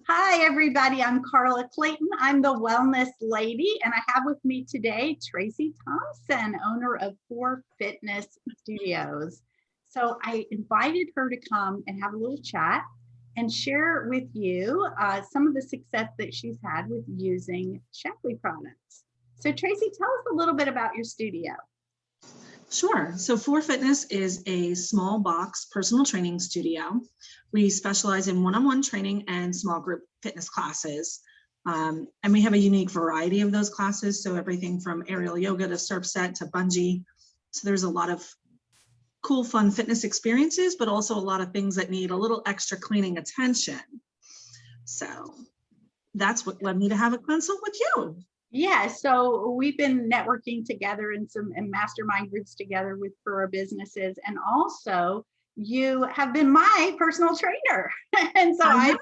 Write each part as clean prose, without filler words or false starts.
Hi, everybody. I'm Carla Clayton. I'm the wellness lady, and I have with me today Tracie Thompson, owner of 4 Fitness Studios. So I invited her to come and have a little chat and share with you some of the success that she's had with using Shaklee products. So Tracie, tell us a little bit about your studio. Sure. So 4 Fitness is a small box personal training studio. We specialize in one-on-one training and small group fitness classes. And we have a unique variety of those classes. So everything from aerial yoga to surf set to bungee. So there's a lot of cool, fun fitness experiences, but also a lot of things that need a little extra cleaning attention. So that's what led me to have a consult with you. Yeah, so we've been networking together in some mastermind groups together for our businesses, and also you have been my personal trainer. And so I've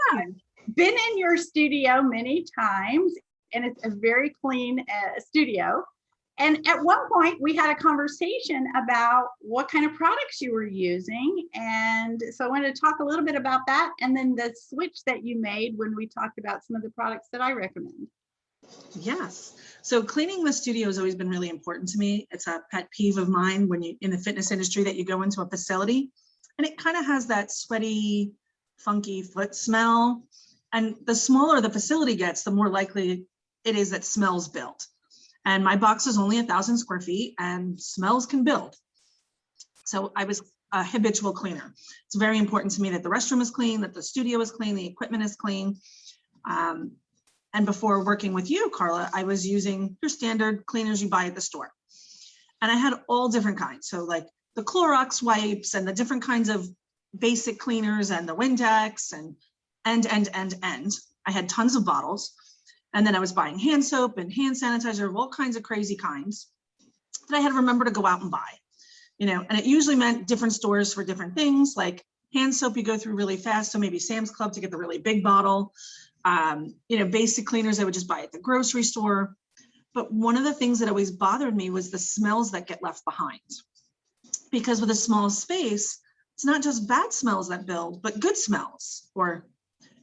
been in your studio many times, and it's a very clean studio. And at one point we had a conversation about what kind of products you were using. And so I wanted to talk a little bit about that, and then the switch that you made when we talked about some of the products that I recommend. Yes. So cleaning the studio has always been really important to me. It's a pet peeve of mine when you in the fitness industry that you go into a facility and it kind of has that sweaty, funky foot smell. And the smaller the facility gets, the more likely it is that smells build. And my box is only 1,000 square feet and smells can build. So I was a habitual cleaner. It's very important to me that the restroom is clean, that the studio is clean, the equipment is clean. And before working with you, Carla, I was using your standard cleaners you buy at the store. And I had all different kinds. So like the Clorox wipes and the different kinds of basic cleaners and the Windex and I had tons of bottles. And then I was buying hand soap and hand sanitizer of all kinds of crazy kinds that I had to remember to go out and buy, and it usually meant different stores for different things. Like hand soap, you go through really fast. So maybe Sam's Club to get the really big bottle. Basic cleaners I would just buy at the grocery store. But one of the things that always bothered me was the smells that get left behind. Because with a small space, it's not just bad smells that build, but good smells, or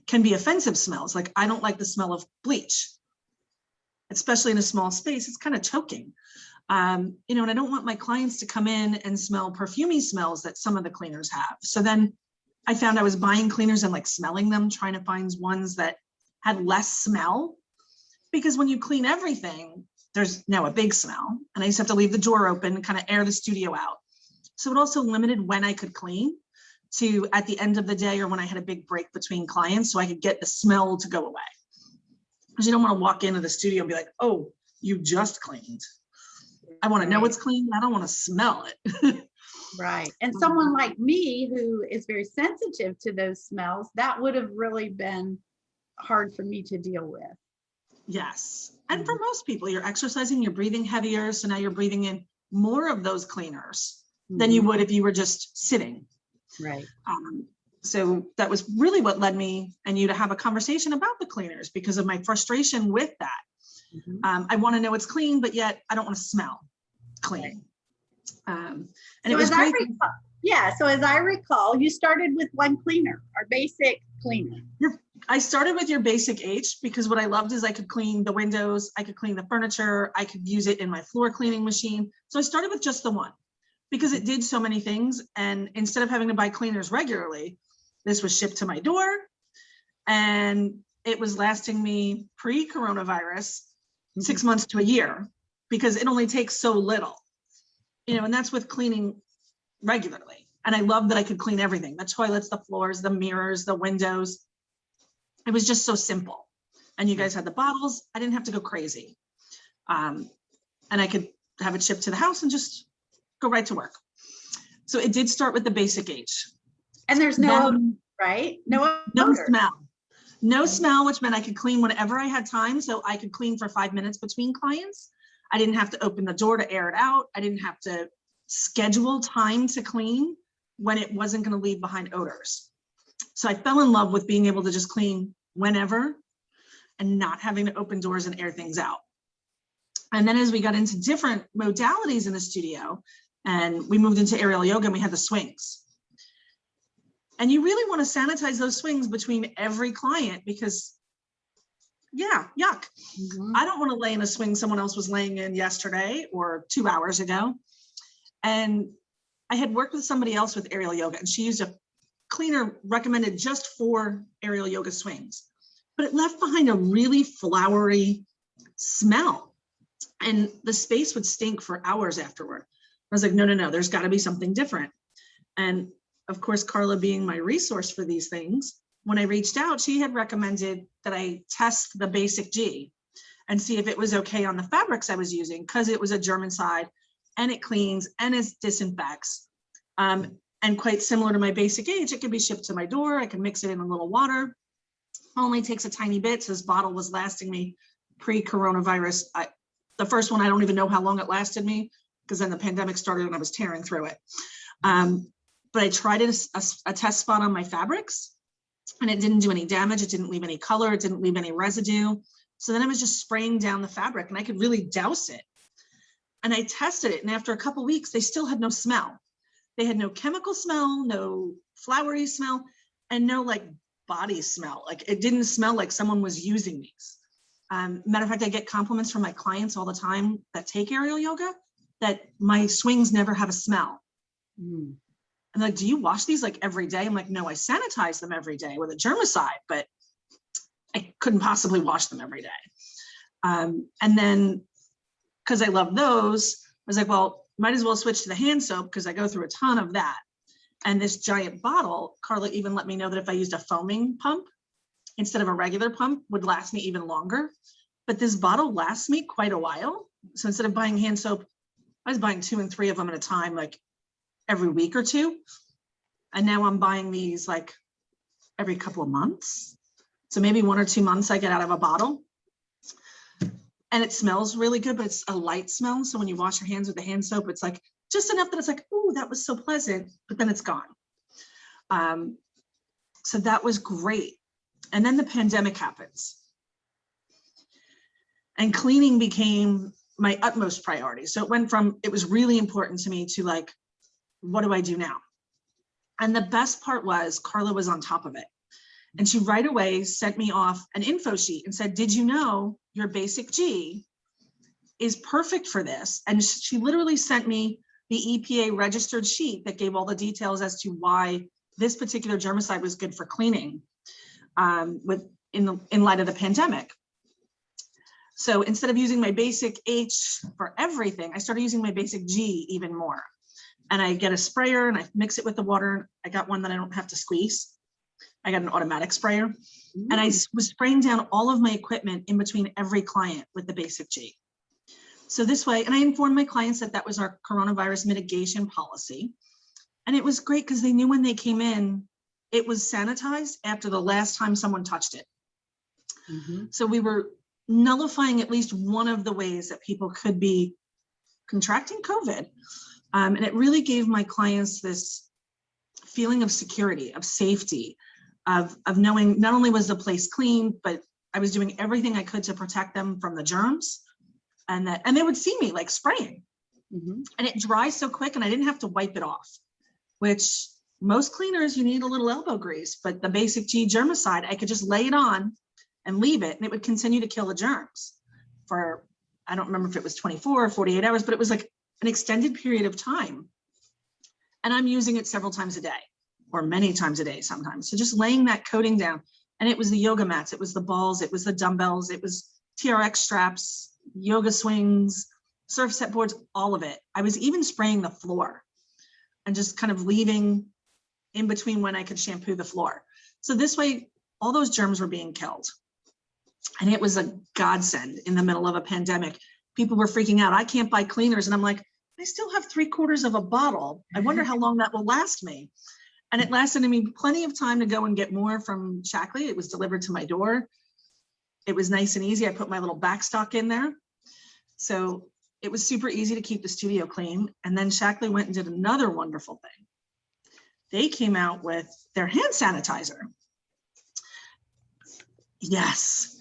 can be offensive smells. Like I don't like the smell of bleach, especially in a small space. It's kind of choking. And I don't want my clients to come in and smell perfumey smells that some of the cleaners have. So then I found I was buying cleaners and like smelling them, trying to find ones that had less smell, because when you clean everything, there's now a big smell, and I used to have to leave the door open and kind of air the studio out. So it also limited when I could clean to at the end of the day or when I had a big break between clients, so I could get the smell to go away. Because you don't want to walk into the studio and be like, oh, you just cleaned. I want to know it's clean. I don't want to smell it. Right. And someone like me who is very sensitive to those smells, that would have really been hard for me to deal with. Yes. And for most people, you're exercising, you're breathing heavier. So now you're breathing in more of those cleaners than you would if you were just sitting. Right. So that was really what led me and you to have a conversation about the cleaners because of my frustration with that. I want to know it's clean, but yet I don't want to smell clean. And so it was great. So as I recall, you started with one cleaner, our basic cleaner. I started with your basic H because what I loved is I could clean the windows, I could clean the furniture, I could use it in my floor cleaning machine. So I started with just the one because it did so many things. And instead of having to buy cleaners regularly, this was shipped to my door and it was lasting me pre-coronavirus 6 months to a year because it only takes so little, and that's with cleaning regularly. And I love that I could clean everything, the toilets, the floors, the mirrors, the windows. It was just so simple. And you guys had the bottles. I didn't have to go crazy. And I could have it shipped to the house and just go right to work. So it did start with the basic H. And there's no odor, right? No smell. No smell, which meant I could clean whenever I had time. So I could clean for 5 minutes between clients. I didn't have to open the door to air it out. I didn't have to schedule time to clean when it wasn't going to leave behind odors. So I fell in love with being able to just clean whenever and not having to open doors and air things out. And then as we got into different modalities in the studio and we moved into aerial yoga and we had the swings. And you really want to sanitize those swings between every client because, yeah, yuck. I don't want to lay in a swing someone else was laying in yesterday or 2 hours ago. And I had worked with somebody else with aerial yoga, and she used a cleaner recommended just for aerial yoga swings, but it left behind a really flowery smell, and the space would stink for hours afterward. I was like, no, there's got to be something different. And of course, Carla being my resource for these things, when I reached out, she had recommended that I test the basic G and see if it was okay on the fabrics I was using, because it was a Germancide and it cleans and it disinfects. And quite similar to my basic H, it could be shipped to my door. I can mix it in a little water. Only takes a tiny bit. So this bottle was lasting me pre-coronavirus. The first one, I don't even know how long it lasted me, because then the pandemic started and I was tearing through it. But I tried it a test spot on my fabrics, and it didn't do any damage. It didn't leave any color. It didn't leave any residue. So then I was just spraying down the fabric, and I could really douse it. And I tested it, and after a couple of weeks, they still had no smell. They had no chemical smell, no flowery smell, and no like body smell. Like it didn't smell like someone was using these. Matter of fact, I get compliments from my clients all the time that take aerial yoga that my swings never have a smell. And like, do you wash these like every day? I'm like, no, I sanitize them every day with a germicide, but I couldn't possibly wash them every day. And then, because I love those, I was like, well, might as well switch to the hand soap, because I go through a ton of that. And this giant bottle, Carla even let me know that if I used a foaming pump instead of a regular pump, would last me even longer. But this bottle lasts me quite a while. So instead of buying hand soap, I was buying 2 and 3 of them at a time, like every week or two. And now I'm buying these like every couple of months. So maybe 1 or 2 months I get out of a bottle. And it smells really good, but it's a light smell. So when you wash your hands with the hand soap, it's like just enough that it's like, oh, that was so pleasant, but then it's gone. So that was great. And then the pandemic happens. And cleaning became my utmost priority. So it went from, it was really important to me to like, what do I do now? And the best part was Carla was on top of it. And she right away sent me off an info sheet and said, did you know your basic G is perfect for this? And she literally sent me the EPA registered sheet that gave all the details as to why this particular germicide was good for cleaning in light of the pandemic. So instead of using my basic H for everything, I started using my basic G even more. And I get a sprayer and I mix it with the water. I got one that I don't have to squeeze. I got an automatic sprayer. And I was spraying down all of my equipment in between every client with the basic G. So this way, and I informed my clients that that was our coronavirus mitigation policy. And it was great because they knew when they came in, it was sanitized after the last time someone touched it. So we were nullifying at least one of the ways that people could be contracting COVID. And it really gave my clients this feeling of security, of safety, of knowing not only was the place clean, but I was doing everything I could to protect them from the germs, and they would see me like spraying. And it dries so quick and I didn't have to wipe it off, which most cleaners, you need a little elbow grease, but the basic G germicide, I could just lay it on and leave it and it would continue to kill the germs for, I don't remember if it was 24 or 48 hours, but it was like an extended period of time. And I'm using it several times a day or many times a day sometimes. So just laying that coating down, and it was the yoga mats, it was the balls, it was the dumbbells, it was TRX straps, yoga swings, surf set boards, all of it. I was even spraying the floor and just kind of leaving in between when I could shampoo the floor. So this way, all those germs were being killed. And it was a godsend in the middle of a pandemic. People were freaking out. I can't buy cleaners. And I'm like, I still have 3/4 of a bottle. I wonder how long that will last me. And it lasted me plenty of time to go and get more from Shaklee. It was delivered to my door. It was nice and easy. I put my little backstock in there. So it was super easy to keep the studio clean. And then Shaklee went and did another wonderful thing. They came out with their hand sanitizer. Yes.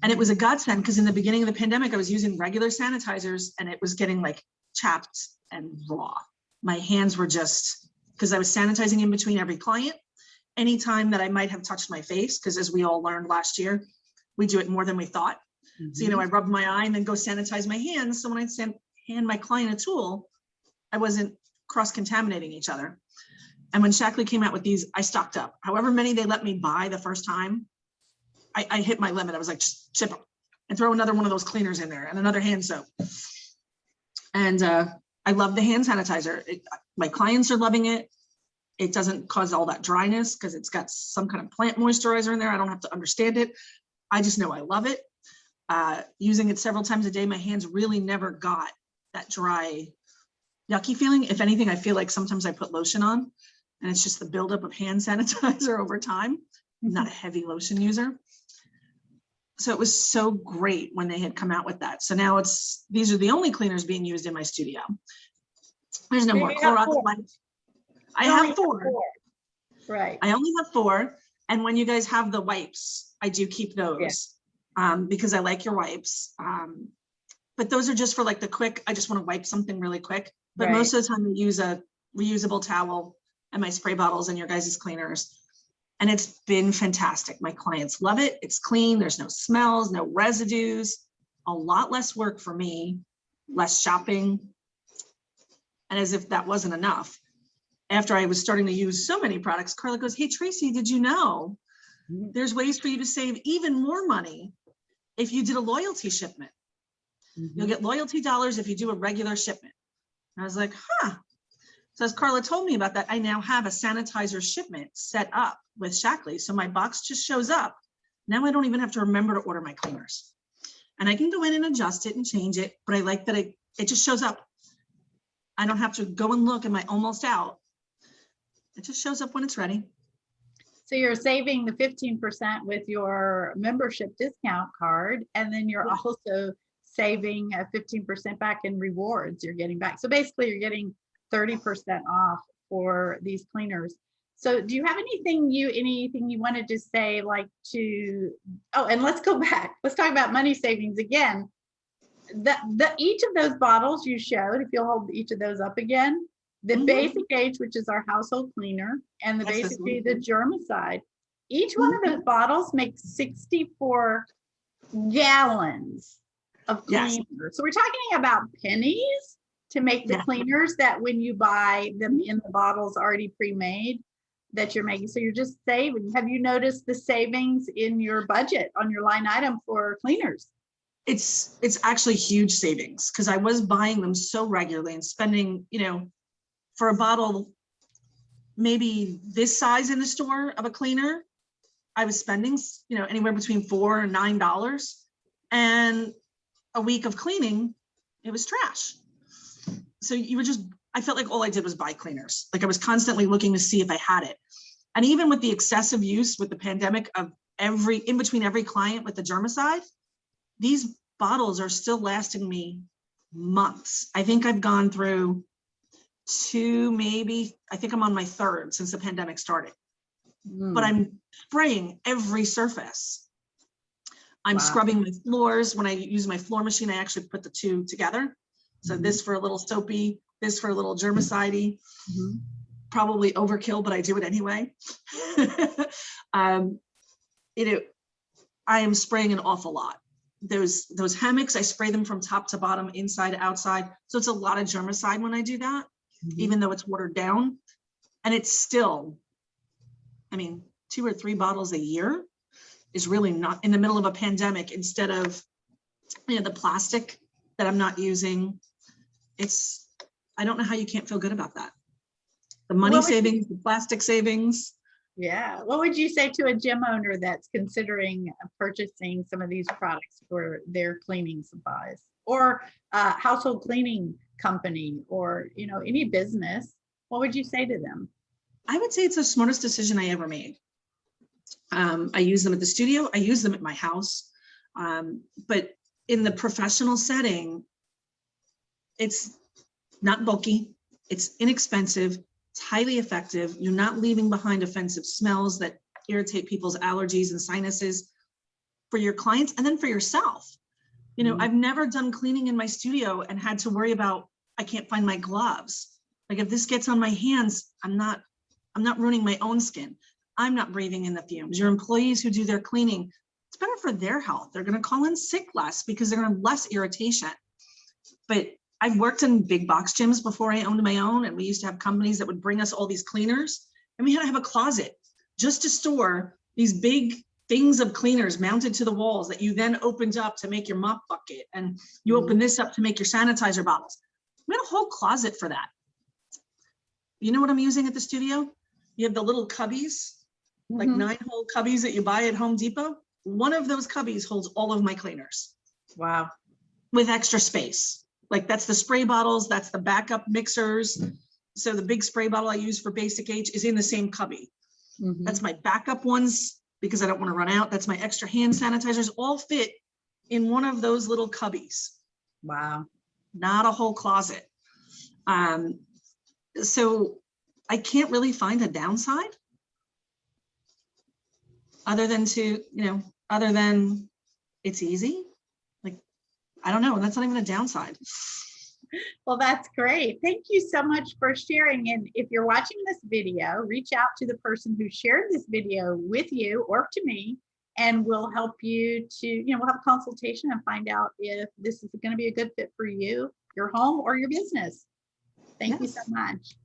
And it was a godsend because in the beginning of the pandemic, I was using regular sanitizers and it was getting like chapped and raw. My hands were just, because I was sanitizing in between every client anytime that I might have touched my face, because as we all learned last year, we do it more than we thought. So, I rubbed my eye and then go sanitize my hands. So when I hand my client a tool, I wasn't cross-contaminating each other. And when Shaklee came out with these, I stocked up. However many they let me buy the first time, I hit my limit. I was like, just ship them and throw another one of those cleaners in there and another hand soap. And I love the hand sanitizer. My clients are loving it. It doesn't cause all that dryness because it's got some kind of plant moisturizer in there. I don't have to understand it. I just know I love it. Using it several times a day, my hands really never got that dry, yucky feeling. If anything, I feel like sometimes I put lotion on and it's just the buildup of hand sanitizer over time. I'm not a heavy lotion user. So it was so great when they had come out with that. So now these are the only cleaners being used in my studio. There's no more Clorox wipes. I have four. Right. I only have 4. And when you guys have the wipes, I do keep those because I like your wipes. But those are just for like the quick, I just want to wipe something really quick. But most of the time I use a reusable towel and my spray bottles and your guys' cleaners. And it's been fantastic. My clients love it. It's clean. There's no smells, no residues, a lot less work for me, less shopping. And as if that wasn't enough, after I was starting to use so many products, Carla goes, hey, Tracie, did you know there's ways for you to save even more money if you did a loyalty shipment? You'll get loyalty dollars if you do a regular shipment. And I was like, huh. So as Carla told me about that, I now have a sanitizer shipment set up with Shaklee. So my box just shows up. Now I don't even have to remember to order my cleaners. And I can go in and adjust it and change it, but I like that it just shows up. I don't have to go and look, am I almost out? It just shows up when it's ready. So you're saving the 15% with your membership discount card, and then you're also saving 15% back in rewards you're getting back. So basically you're getting 30% off for these cleaners. So do you have anything you wanted to say, like and let's go back. Let's talk about money savings again. Each of those bottles you showed, if you'll hold each of those up again, the Basic Age, which is our household cleaner, and the Basic Age, the germicide, each one of those bottles makes 64 gallons of cleaner. So we're talking about pennies to make the cleaners that when you buy them in the bottles already pre-made that you're making. So you're just saving. Have you noticed the savings in your budget on your line item for cleaners? It's actually huge savings because I was buying them so regularly and spending, for a bottle, maybe this size in the store of a cleaner, I was spending, anywhere between $4 and $9. And a week of cleaning, it was trash. So I felt like all I did was buy cleaners. Like I was constantly looking to see if I had it. And even with the excessive use with the pandemic of in between every client with the germicide, these bottles are still lasting me months. I think I've gone through 2, I think I'm on my 3rd since the pandemic started. But I'm spraying every surface. I'm scrubbing my floors. When I use my floor machine, I actually put the 2 together. So this for a little soapy, this for a little germicide-y. Probably overkill, but I do it anyway. I am spraying an awful lot. Those hammocks, I spray them from top to bottom, inside to outside. So it's a lot of germicide when I do that, even though it's watered down. And it's still, 2 or 3 bottles a year is really not in the middle of a pandemic instead of, the plastic that I'm not using. I don't know how you can't feel good about that. The money savings, the plastic savings. Yeah. What would you say to a gym owner that's considering purchasing some of these products for their cleaning supplies, or a household cleaning company, or, any business? What would you say to them? I would say it's the smartest decision I ever made. I use them at the studio. I use them at my house. But in the professional setting, it's not bulky. It's inexpensive. It's highly effective. You're not leaving behind offensive smells that irritate people's allergies and sinuses for your clients and then for yourself. I've never done cleaning in my studio and had to worry about, I can't find my gloves. Like if this gets on my hands, I'm not ruining my own skin. I'm not breathing in the fumes. Your employees who do their cleaning, it's better for their health. They're going to call in sick less because they're going to have less irritation. But I've worked in big box gyms before I owned my own, and we used to have companies that would bring us all these cleaners, and we had to have a closet just to store these big things of cleaners mounted to the walls that you then opened up to make your mop bucket, and you open this up to make your sanitizer bottles. We had a whole closet for that. You know what I'm using at the studio? You have the little cubbies, like 9-hole cubbies that you buy at Home Depot. One of those cubbies holds all of my cleaners. Wow. With extra space. Like that's the spray bottles, that's the backup mixers. So the big spray bottle I use for Basic H is in the same cubby. That's my backup ones because I don't want to run out. That's my extra hand sanitizers, all fit in one of those little cubbies. Wow. Not a whole closet. So I can't really find a downside other than other than it's easy. Like, I don't know. That's not even a downside. Well, that's great. Thank you so much for sharing. And if you're watching this video, reach out to the person who shared this video with you or to me, and we'll help you to, we'll have a consultation and find out if this is going to be a good fit for you, your home, or your business. Thank you so much.